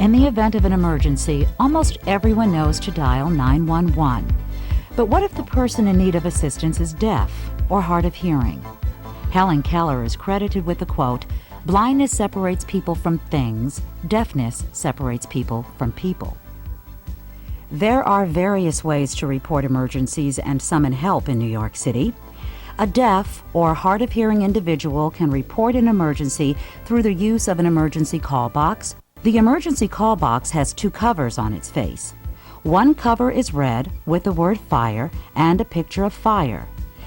In the event of an emergency, almost everyone knows to dial 911. But what if the person in need of assistance is deaf or hard of hearing? Helen Keller is credited with the quote, "Blindness separates people from things, deafness separates people from people." There are various ways to report emergencies and summon help in New York City. A deaf or hard of hearing individual can report an emergency through the use of an emergency call box. The emergency call box has two covers on its face. One cover is red with the word fire and a picture of fire,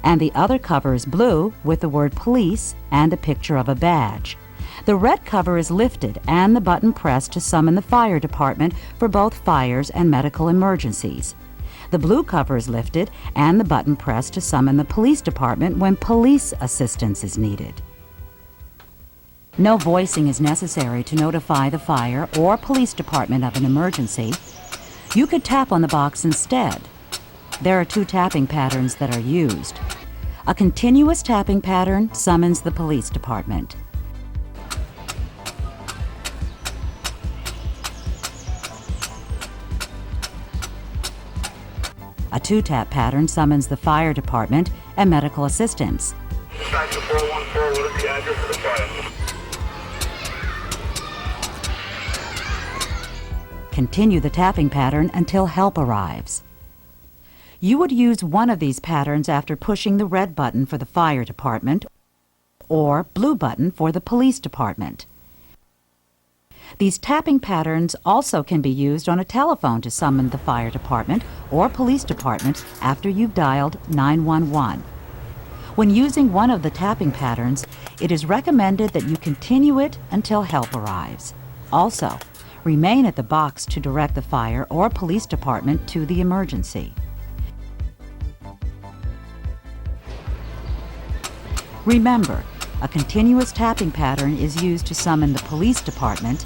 and the other cover is blue with the word police and a picture of a badge. The red cover is lifted and the button pressed to summon the fire department for both fires and medical emergencies. The blue cover is lifted and the button pressed to summon the police department when police assistance is needed. No voicing is necessary to notify the fire or police department of an emergency. You could tap on the box instead. There are two tapping patterns that are used. A continuous tapping pattern summons the police department. A two-tap pattern summons the fire department and medical assistance. Dispatch 414, what is the address of the fire? Continue the tapping pattern until help arrives. You would use one of these patterns after pushing the red button for the fire department or blue button for the police department. These tapping patterns also can be used on a telephone to summon the fire department or police department after you've dialed 911. When using one of the tapping patterns, it is recommended that you continue it until help arrives. Also, remain at the box to direct the fire or police department to the emergency. Remember, a continuous tapping pattern is used to summon the police department.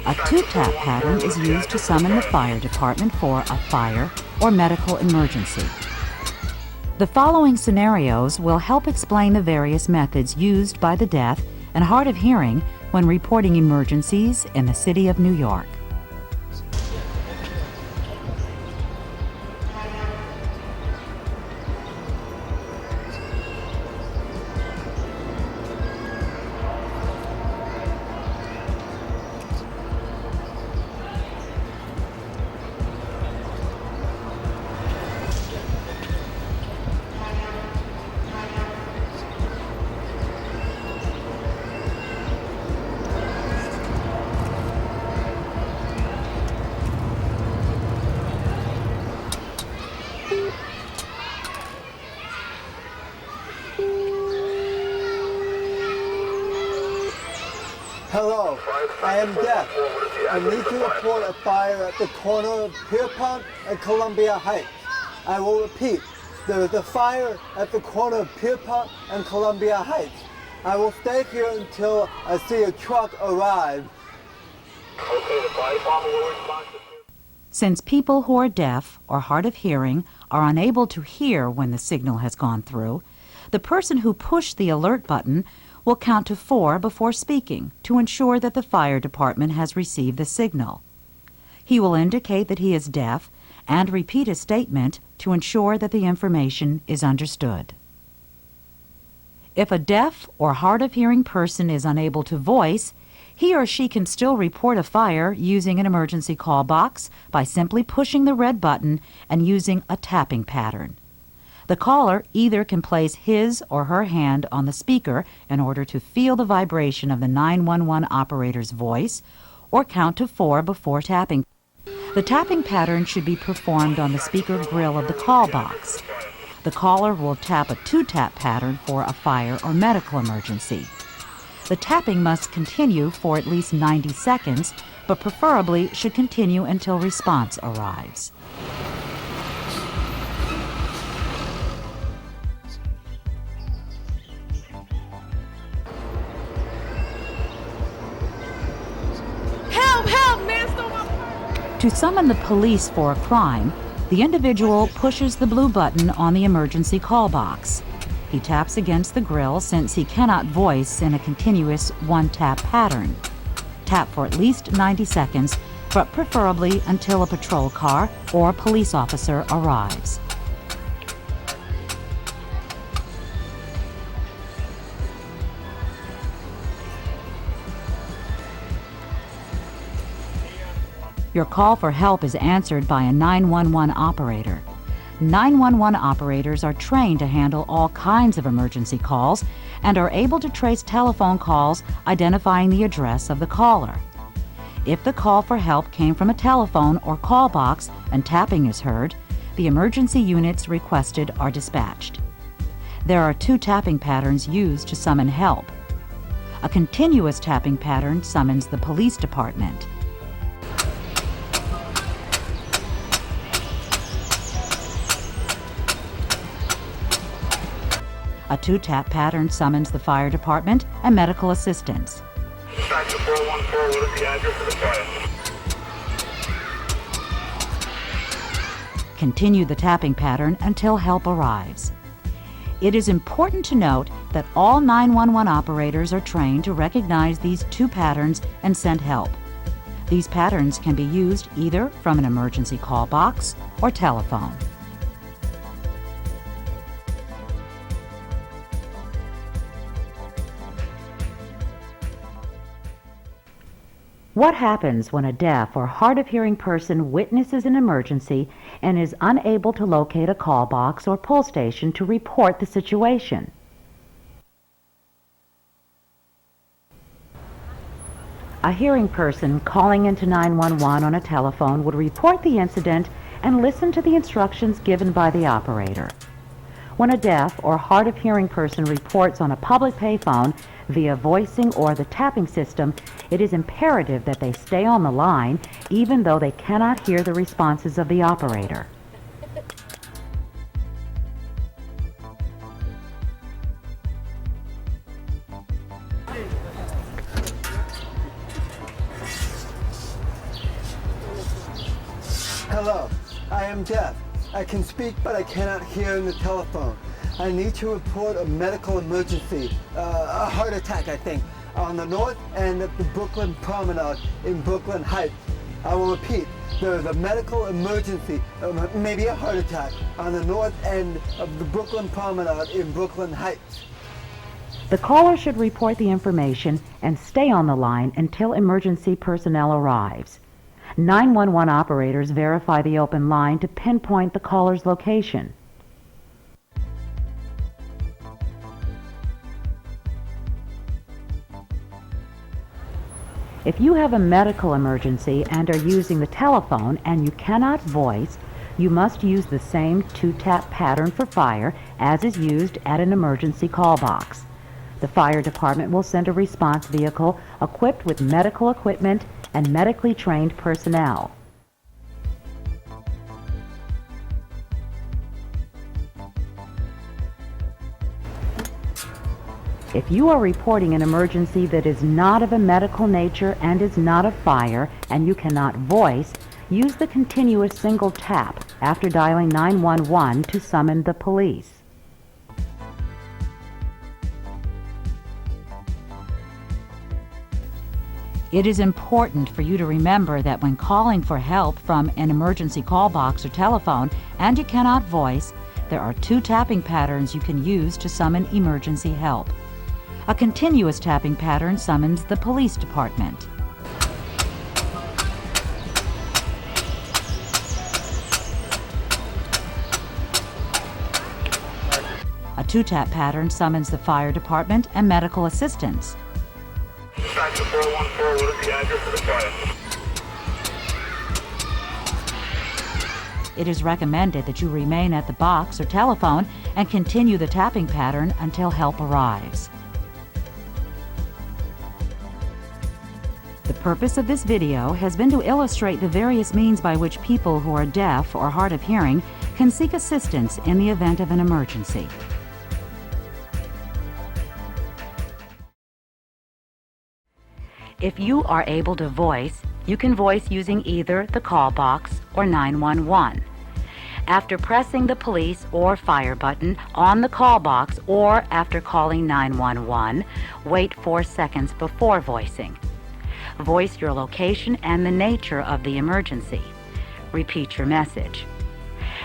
A two-tap pattern is used to summon the fire department for a fire or medical emergency. The following scenarios will help explain the various methods used by the deaf and hard of hearing when reporting emergencies in the city of New York. Hello, I am deaf. I need to report a fire at the corner of Pierpont and Columbia Heights. I will repeat, there is a fire at the corner of Pierpont and Columbia Heights. I will stay here until I see a truck arrive. Okay, the fire department will respond to... Since people who are deaf or hard of hearing are unable to hear when the signal has gone through, the person who pushed the alert button will count to 4 before speaking to ensure that the fire department has received the signal. He will indicate that he is deaf and repeat a statement to ensure that the information is understood. If a deaf or hard of hearing person is unable to voice, he or she can still report a fire using an emergency call box by simply pushing the red button and using a tapping pattern. The caller either can place his or her hand on the speaker in order to feel the vibration of the 911 operator's voice or count to 4 before tapping. The tapping pattern should be performed on the speaker grill of the call box. The caller will tap a two-tap pattern for a fire or medical emergency. The tapping must continue for at least 90 seconds, but preferably should continue until response arrives. To summon the police for a crime, the individual pushes the blue button on the emergency call box. He taps against the grill since he cannot voice in a continuous one-tap pattern. Tap for at least 90 seconds, but preferably until a patrol car or police officer arrives. Your call for help is answered by a 911 operator. 911 operators are trained to handle all kinds of emergency calls and are able to trace telephone calls identifying the address of the caller. If the call for help came from a telephone or call box and tapping is heard, the emergency units requested are dispatched. There are 2 tapping patterns used to summon help. A continuous tapping pattern summons the police department. A 2-tap pattern summons the fire department and medical assistance. Dispatch to 414, what is the address of the fire? Continue the tapping pattern until help arrives. It is important to note that all 911 operators are trained to recognize these 2 patterns and send help. These patterns can be used either from an emergency call box or telephone. What happens when a deaf or hard of hearing person witnesses an emergency and is unable to locate a call box or pull station to report the situation? A hearing person calling into 911 on a telephone would report the incident and listen to the instructions given by the operator. When a deaf or hard of hearing person reports on a public payphone via voicing or the tapping system, it is imperative that they stay on the line even though they cannot hear the responses of the operator. Hello, I am deaf. I can speak, but I cannot hear in the telephone. I need to report a medical emergency, a heart attack, I think, on the north end of the Brooklyn Promenade in Brooklyn Heights. I will repeat, there is a medical emergency, maybe a heart attack, on the north end of the Brooklyn Promenade in Brooklyn Heights. The caller should report the information and stay on the line until emergency personnel arrives. 911 operators verify the open line to pinpoint the caller's location. If you have a medical emergency and are using the telephone and you cannot voice, you must use the same 2-tap pattern for fire as is used at an emergency call box. The fire department will send a response vehicle equipped with medical equipment and medically trained personnel. If you are reporting an emergency that is not of a medical nature and is not of fire and you cannot voice, use the continuous single tap after dialing 911 to summon the police. It is important for you to remember that when calling for help from an emergency call box or telephone and you cannot voice, there are 2 tapping patterns you can use to summon emergency help. A continuous tapping pattern summons the police department. A 2-tap pattern summons the fire department and medical assistance. Dispatch to 414, what is the address of the fire? It is recommended that you remain at the box or telephone and continue the tapping pattern until help arrives. The purpose of this video has been to illustrate the various means by which people who are deaf or hard of hearing can seek assistance in the event of an emergency. If you are able to voice, you can voice using either the call box or 911. After pressing the police or fire button on the call box or after calling 911, wait 4 seconds before voicing. Voice your location and the nature of the emergency. Repeat your message.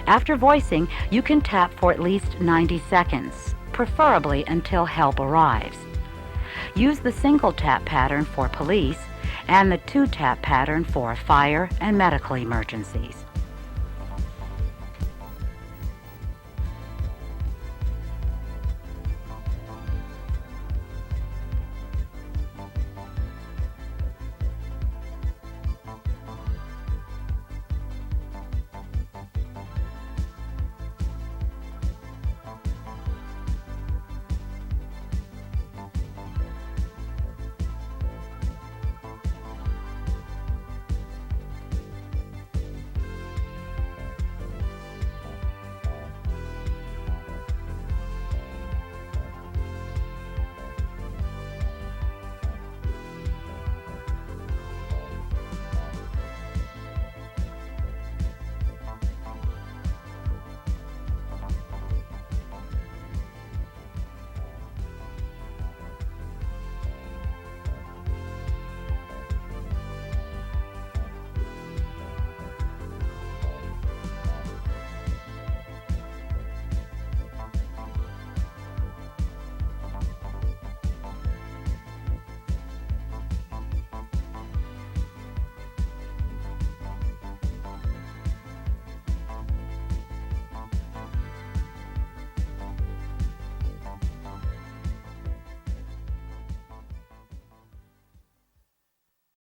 After voicing, you can tap for at least 90 seconds, preferably until help arrives. Use the single tap pattern for police and the two tap pattern for fire and medical emergencies.